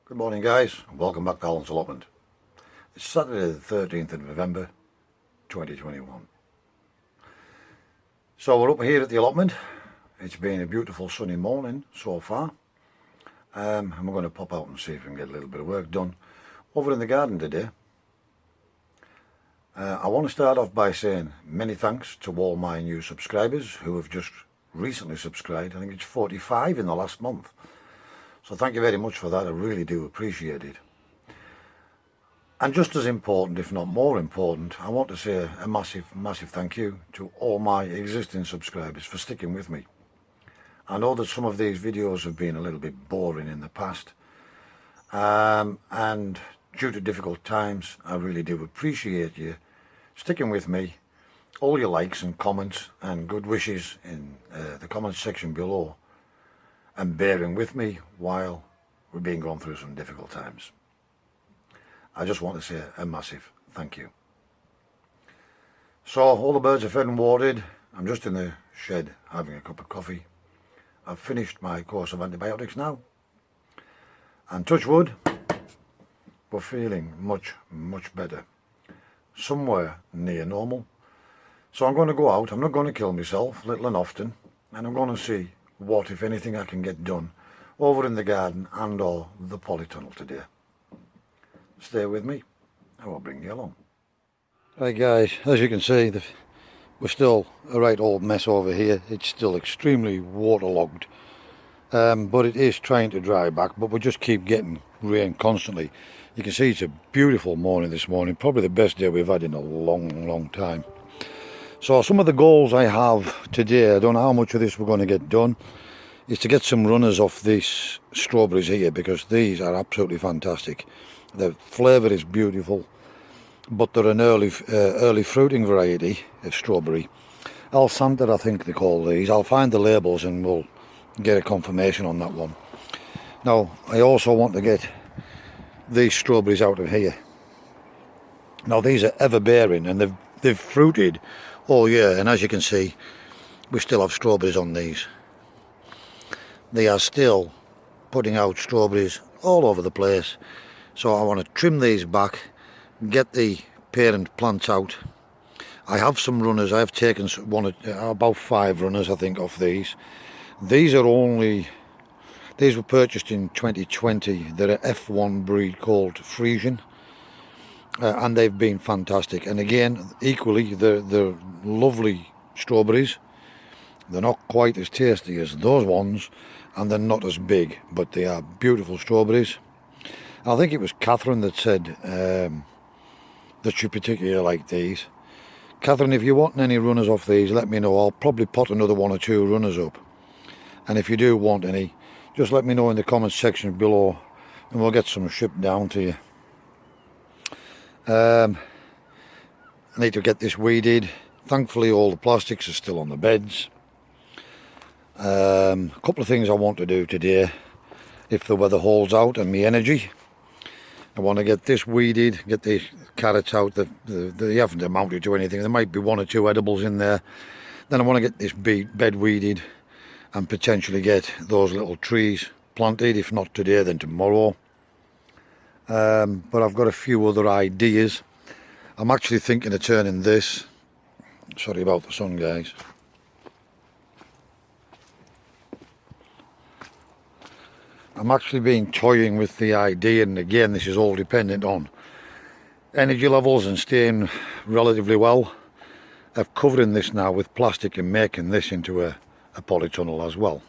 Good morning guys, and welcome back to Alan's Allotment. It's Saturday the 13th of November 2021. So we're up here at the allotment. It's been a beautiful sunny morning so far, and we're going to pop out and see if we can get a little bit of work done over in the garden today. I want to start off by saying many thanks to all my new subscribers who have just recently subscribed. I think it's 45 in the last month. So thank you very much for that, I really do appreciate it. And just as important, if not more important, I want to say a massive thank you to all my existing subscribers for sticking with me. I know that some of these videos have been a little bit boring in the past, and due to difficult times, I really do appreciate you sticking with me, all your likes and comments and good wishes in the comments section below, and bearing with me while we're being gone through some difficult times. I just want to say a massive thank you. So all the birds are fed and watered. I'm just in the shed having a cup of coffee. I've finished my course of antibiotics now, and touch wood, we're feeling much better, somewhere near normal. So I'm going to go out. I'm not going to kill myself little and often, and I'm going to see what, if anything, I can get done over in the garden and or the polytunnel today. Stay with me, I will bring you along. Right guys, as you can see, we're still a right old mess over here. It's still extremely waterlogged, but it is trying to dry back, but we just keep getting rain constantly. You can see it's a beautiful morning this morning, probably the best day we've had in a long time. So some of the goals I have today, I don't know how much of this we're going to get done, is to get some runners off these strawberries here, because these are absolutely fantastic. The flavour is beautiful, but they're an early fruiting variety of strawberry. Alsanta, I think they call these. I'll find the labels and we'll get a confirmation on that one. Now, I also want to get these strawberries out of here. Now, these are ever bearing and they've fruited all year, and as you can see, we still have strawberries on these. They are still putting out strawberries all over the place. So I want to trim these back, get the parent plants out. I have some runners. I've taken about 5 runners, I think, off these. These were purchased in 2020. They're an F1 breed called Frisian, and they've been fantastic. And again, equally, they're lovely strawberries. They're not quite as tasty as those ones, and they're not as big, but they are beautiful strawberries. I think it was Catherine that said that she particularly liked these. Catherine, if you want any runners off these, let me know. I'll probably pot another 1 or 2 runners up. And if you do want any, just let me know in the comments section below, and we'll get some shipped down to you. I need to get this weeded. Thankfully, all the plastics are still on the beds. A couple of things I want to do today, if the weather holds out and me energy. I want to get this weeded, get the carrots out. They haven't amounted to anything. There might be 1 or 2 edibles in there. Then I want to get this bed weeded and potentially get those little trees planted, if not today then tomorrow. But I've got a few other ideas. I'm actually thinking of turning this, sorry about the sun guys, I'm actually been toying with the idea, and again this is all dependent on energy levels and staying relatively well, of covering this now with plastic and making this into a polytunnel as well.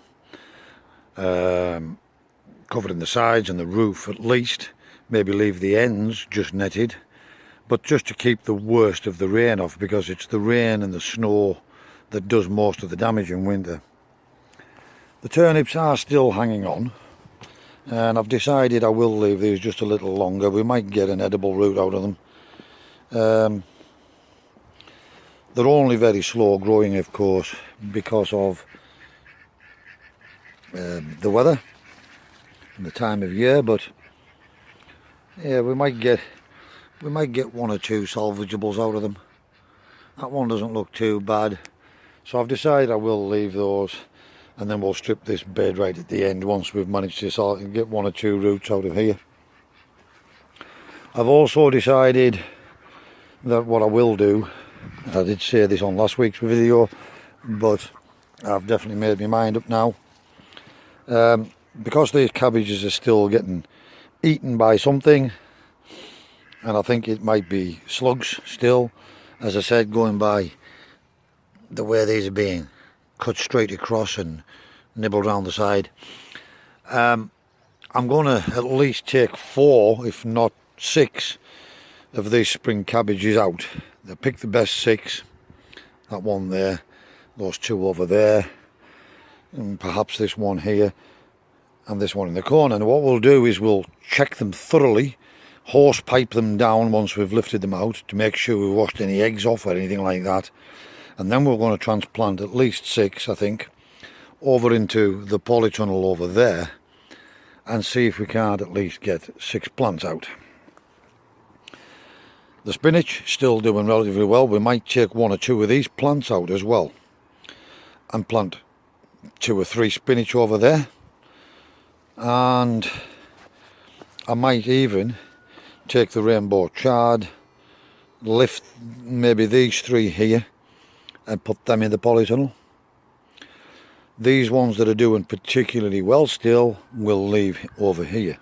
Covering the sides and the roof at least, maybe leave the ends just netted, but just to keep the worst of the rain off, because it's the rain and the snow that does most of the damage in winter. The turnips are still hanging on, and I've decided I will leave these just a little longer. We might get an edible root out of them. They're only very slow growing, of course, because of the weather and the time of year, but yeah, we might get 1 or 2 salvageables out of them. That one doesn't look too bad, so I've decided I will leave those, and then we'll strip this bed right at the end once we've managed to get 1 or 2 roots out of here. I've also decided that what I will do, I did say this on last week's video, but I've definitely made my mind up now. Because these cabbages are still getting eaten by something, and I think it might be slugs still, as I said, going by the way these are being cut straight across and nibbled around the side. I'm going to at least take 4, if not 6, of these spring cabbages out. They pick the best 6, that one there, those 2 over there, and perhaps this one here, and this one in the corner. And what we'll do is we'll check them thoroughly, hose pipe them down once we've lifted them out to make sure we've washed any eggs off or anything like that. And then we're going to transplant at least 6, I think, over into the polytunnel over there and see if we can't at least get 6 plants out. The spinach still doing relatively well. We might take 1 or 2 of these plants out as well and plant 2 or 3 spinach over there. And I might even take the rainbow chard, lift maybe these 3 here and put them in the polytunnel. These ones that are doing particularly well still will leave over here.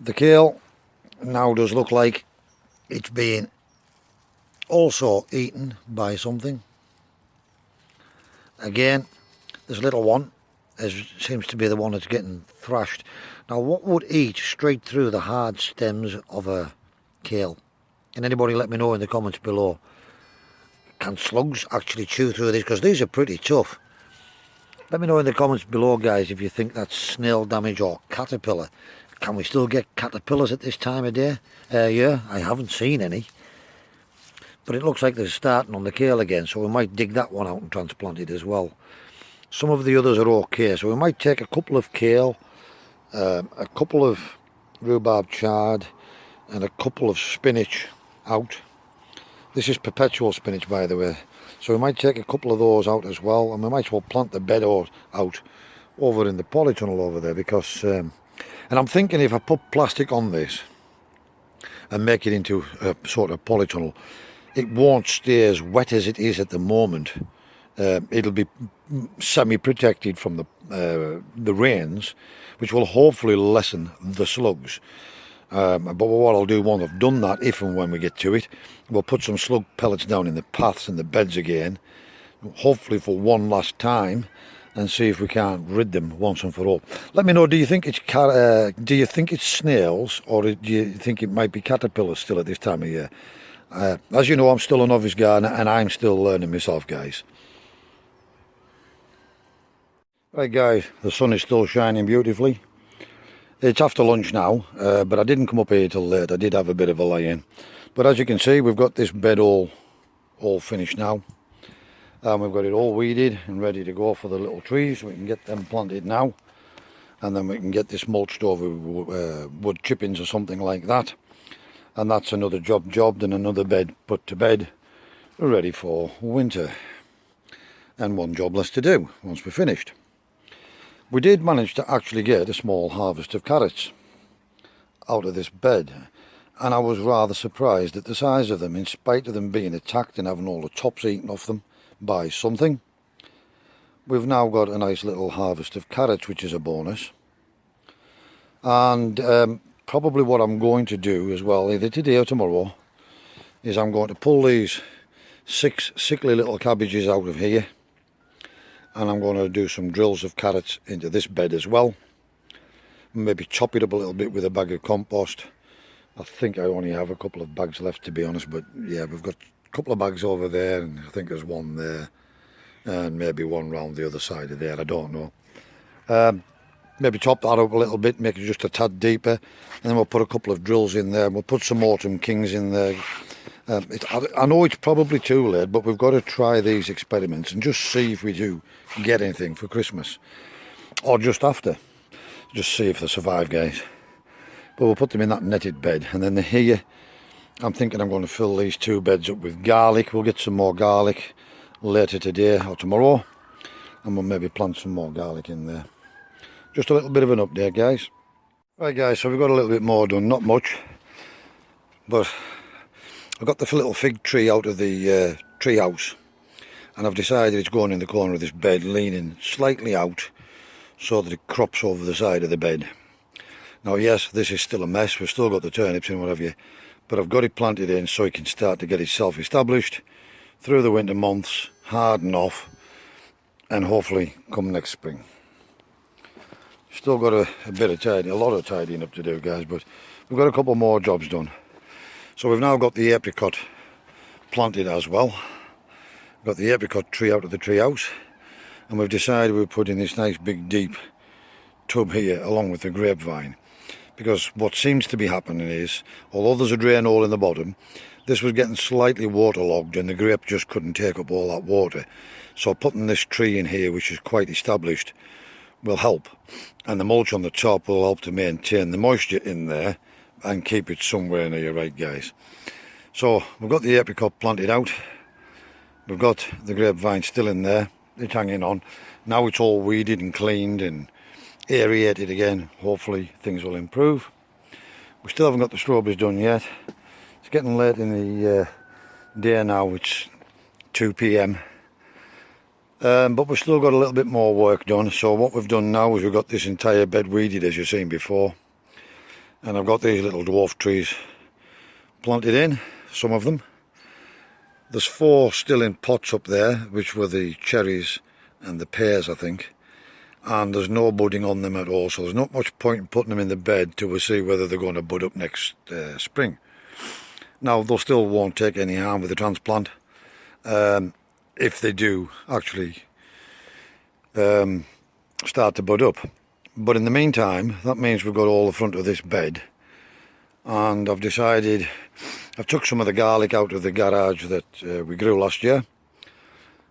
The kale now does look like it's being also eaten by something. Again, this little one seems to be the one that's getting thrashed. Now, what would eat straight through the hard stems of a kale? Can anybody let me know in the comments below? Can slugs actually chew through these? Because these are pretty tough. Let me know in the comments below, guys, if you think that's snail damage or caterpillar. Can we still get caterpillars at this time of day? Yeah, I haven't seen any. But it looks like they're starting on the kale again, so we might dig that one out and transplant it as well. Some of the others are okay, so we might take a couple of kale, a couple of rhubarb chard, and a couple of spinach out. This is perpetual spinach, by the way, so we might take a couple of those out as well, and we might as well plant the bed out over in the polytunnel over there, because and I'm thinking if I put plastic on this and make it into a sort of polytunnel, it won't stay as wet as it is at the moment. It'll be semi-protected from the rains, which will hopefully lessen the slugs. But what I'll do once I've done that, if and when we get to it, we'll put some slug pellets down in the paths and the beds again, hopefully for one last time, and see if we can't rid them once and for all. Let me know, do you think it's snails, or do you think it might be caterpillars still at this time of year? As you know, I'm still a novice gardener and I'm still learning myself, guys. Right, guys, the sun is still shining beautifully. It's after lunch now, but I didn't come up here till late. I did have a bit of a lie-in. But as you can see, we've got this bed all finished now. We've got it all weeded and ready to go for the little trees. We can get them planted now. And then we can get this mulched over wood chippings or something like that. And that's another jobbed and another bed put to bed, ready for winter. And one job less to do once we're finished. We did manage to actually get a small harvest of carrots out of this bed, and I was rather surprised at the size of them, in spite of them being attacked and having all the tops eaten off them by something. We've now got a nice little harvest of carrots, which is a bonus. And probably what I'm going to do as well, either today or tomorrow, is I'm going to pull these 6 sickly little cabbages out of here, and I'm going to do some drills of carrots into this bed as well. Maybe chop it up a little bit with a bag of compost. I think I only have a couple of bags left, to be honest, but yeah, we've got a couple of bags over there, and I think there's one there, and maybe one round the other side of there, I don't know. Maybe chop that up a little bit, make it just a tad deeper, and then we'll put a couple of drills in there, and we'll put some autumn kings in there. I know it's probably too late, but we've got to try these experiments and just see if we do get anything for Christmas, or just after. Just see if they survive, guys. But we'll put them in that netted bed, and then here I'm thinking I'm going to fill these 2 beds up with garlic. We'll get some more garlic later today or tomorrow, and we'll maybe plant some more garlic in there. Just a little bit of an update, guys. Right guys, so we've got a little bit more done, not much, but I've got the little fig tree out of the tree house, and I've decided it's going in the corner of this bed, leaning slightly out so that it crops over the side of the bed. Now yes, this is still a mess, we've still got the turnips and what have you, but I've got it planted in so it can start to get itself established through the winter months, harden off, and hopefully come next spring. Still got a lot of tidying up to do guys, but we've got a couple more jobs done. So we've now got the apricot planted as well. We've got the apricot tree out of the tree house, and we've decided we're putting this nice big deep tub here along with the grapevine, because what seems to be happening is, although there's a drain hole in the bottom, this was getting slightly waterlogged and the grape just couldn't take up all that water. So putting this tree in here, which is quite established, will help, and the mulch on the top will help to maintain the moisture in there and keep it somewhere near right guys. So we've got the apricot planted out, we've got the grapevine still in there, it's hanging on. Now it's all weeded and cleaned and aerated again, hopefully things will improve. We still haven't got the strawberries done yet. It's getting late in the day now, it's 2 p.m. But we've still got a little bit more work done. So what we've done now is we've got this entire bed weeded as you've seen before, and I've got these little dwarf trees planted in, some of them. There's 4 still in pots up there, which were the cherries and the pears I think, and there's no budding on them at all, so there's not much point in putting them in the bed till we see whether they're going to bud up next spring. Now they still won't take any harm with the transplant, if they do actually start to bud up. But in the meantime, that means we've got all the front of this bed, and I've decided, I've took some of the garlic out of the garage that we grew last year,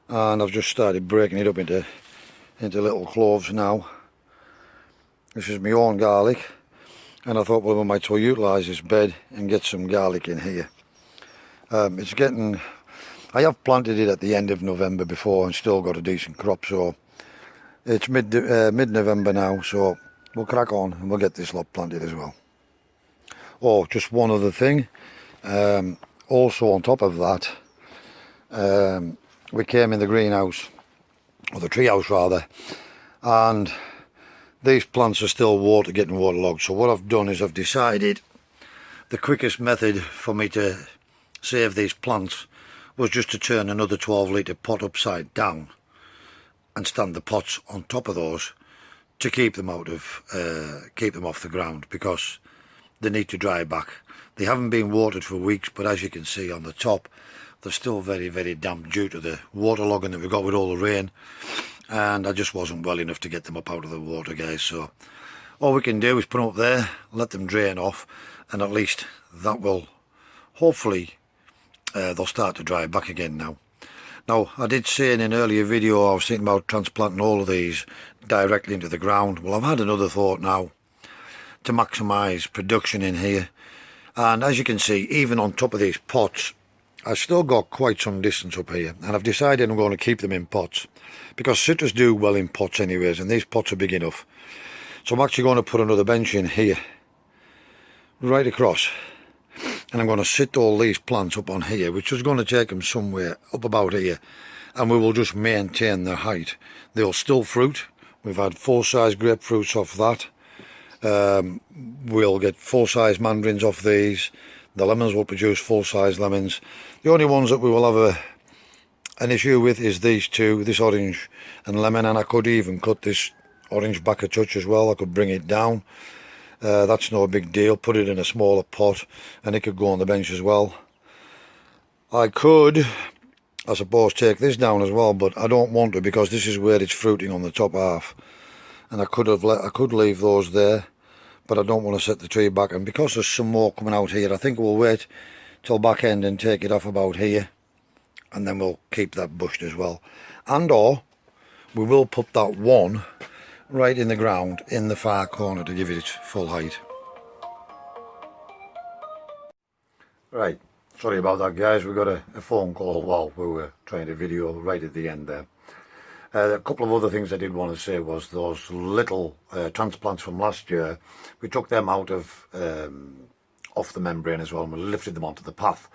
and I've just started breaking it up into little cloves now. This is my own garlic, and I thought, well, we might as well utilise this bed and get some garlic in here. It's getting, I have planted it at the end of November before and still got a decent crop, so it's mid-November now, so we'll crack on and we'll get this lot planted as well. Oh, just one other thing, also on top of that, we came in the greenhouse, or the treehouse rather, and these plants are still getting waterlogged. So what I've done is I've decided the quickest method for me to save these plants was just to turn another 12-litre pot upside down and stand the pots on top of those to keep them off the ground, because they need to dry back. They haven't been watered for weeks, but as you can see on the top, they're still very, very damp due to the waterlogging that we got with all the rain, and I just wasn't well enough to get them up out of the water guys. So all we can do is put them up there, let them drain off, and at least that will hopefully they'll start to dry back again now. Now, I did say in an earlier video I was thinking about transplanting all of these directly into the ground. Well, I've had another thought now to maximise production in here, and as you can see, even on top of these pots, I've still got quite some distance up here, and I've decided I'm going to keep them in pots, because citrus do well in pots anyways, and these pots are big enough. So I'm actually going to put another bench in here, right across, and I'm going to sit all these plants up on here, which is going to take them somewhere up about here, and we will just maintain their height. They'll still fruit. We've had full-size grapefruits off that. We'll get full-size mandarins off these. The lemons will produce full-size lemons. The only ones that we will have an issue with is these two, this orange and lemon, and I could even cut this orange back a touch as well. I could bring it down. That's no big deal. Put it in a smaller pot and it could go on the bench as well. I could, I suppose, take this down as well, but I don't want to, because this is where it's fruiting on the top half, and I could leave those there, but I don't want to set the tree back. And because there's some more coming out here, I think we'll wait till back end and take it off about here, and then we'll keep that bushed as well. And or we will put that one right in the ground in the far corner to give it its full height. Right, sorry about that guys, we got a phone call while we were trying to video right at the end there. A couple of other things I did want to say was those little transplants from last year. We took them out of off the membrane as well, and we lifted them onto the path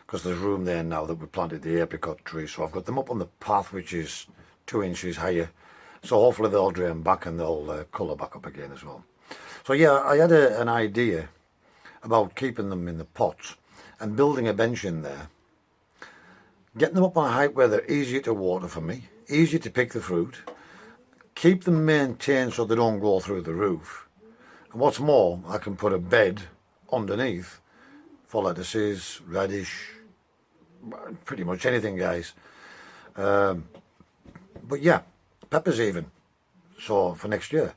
because there's room there now that we planted the apricot tree. So I've got them up on the path, which is 2 inches higher. So hopefully they'll drain back and they'll colour back up again as well. So yeah, I had an idea about keeping them in the pots and building a bench in there, getting them up on a height where they're easier to water for me, easier to pick the fruit, keep them maintained so they don't go through the roof. And what's more, I can put a bed underneath for lettuces, radish, pretty much anything, guys. But yeah, peppers even, so for next year.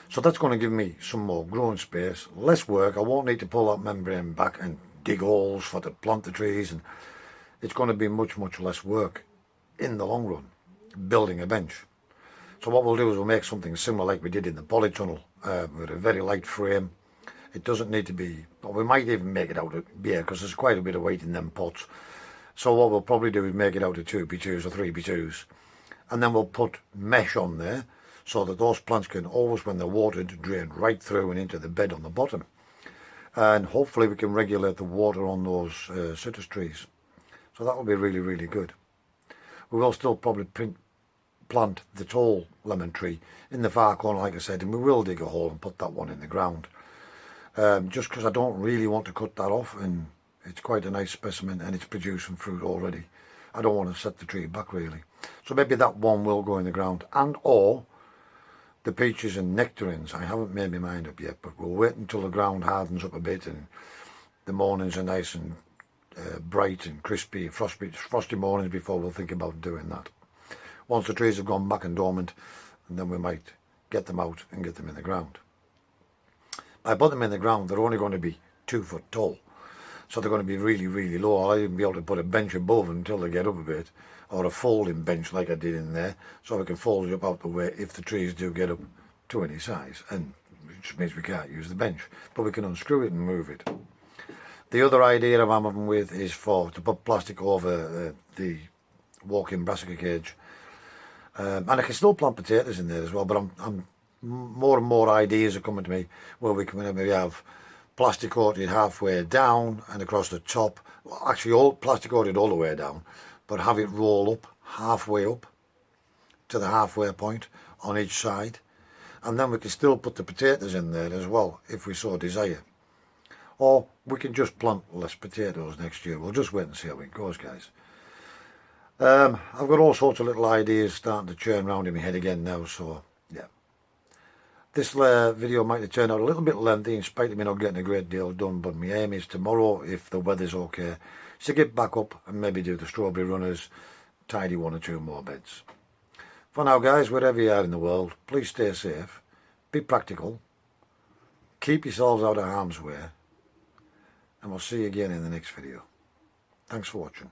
So that's going to give me some more growing space, less work. I won't need to pull that membrane back and dig holes to plant the trees, and it's going to be much less work in the long run, building a bench. So what we'll do is we'll make something similar like we did in the polytunnel, with a very light frame. It doesn't need to be, but we might even make it out of beer because there's quite a bit of weight in them pots. So what we'll probably do is make it out of 2x2s or 3x2s, and then we'll put mesh on there so that those plants can always, when they're watered, drain right through and into the bed on the bottom. And hopefully we can regulate the water on those citrus trees. So that will be really good. We will still probably plant the tall lemon tree in the far corner, like I said, and we will dig a hole and put that one in the ground. Just because I don't really want to cut that off, and it's quite a nice specimen and it's producing fruit already. I don't want to set the tree back really. So maybe that one will go in the ground, and or the peaches and nectarines. I haven't made my mind up yet, but we'll wait until the ground hardens up a bit and the mornings are nice and bright and crispy, frosty mornings before we'll think about doing that. Once the trees have gone back and dormant, and then we might get them out and get them in the ground. I put them in the ground, they're only going to be 2 foot tall. So they're going to be really low. I'll even be able to put a bench above until they get up a bit, or a folding bench like I did in there, so we can fold it up out the way if the trees do get up to any size, and which means we can't use the bench, but we can unscrew it and move it. The other idea I'm having with is to put plastic over the walk-in brassica cage, and I can still plant potatoes in there as well, but I'm more and more ideas are coming to me where we can maybe have plastic coated halfway down and across the top. Well, actually all plastic coated all the way down, but have it roll up halfway up to the halfway point on each side, and then we can still put the potatoes in there as well if we so desire. Or we can just plant less potatoes next year. We'll just wait and see how it goes, guys. I've got all sorts of little ideas starting to churn around in my head again now, so yeah. This video might have turned out a little bit lengthy in spite of me not getting a great deal done, but my aim is tomorrow, if the weather's okay, to get back up and maybe do the strawberry runners, tidy 1 or 2 more beds. For now, guys, wherever you are in the world, please stay safe, be practical, keep yourselves out of harm's way, and we'll see you again in the next video. Thanks for watching.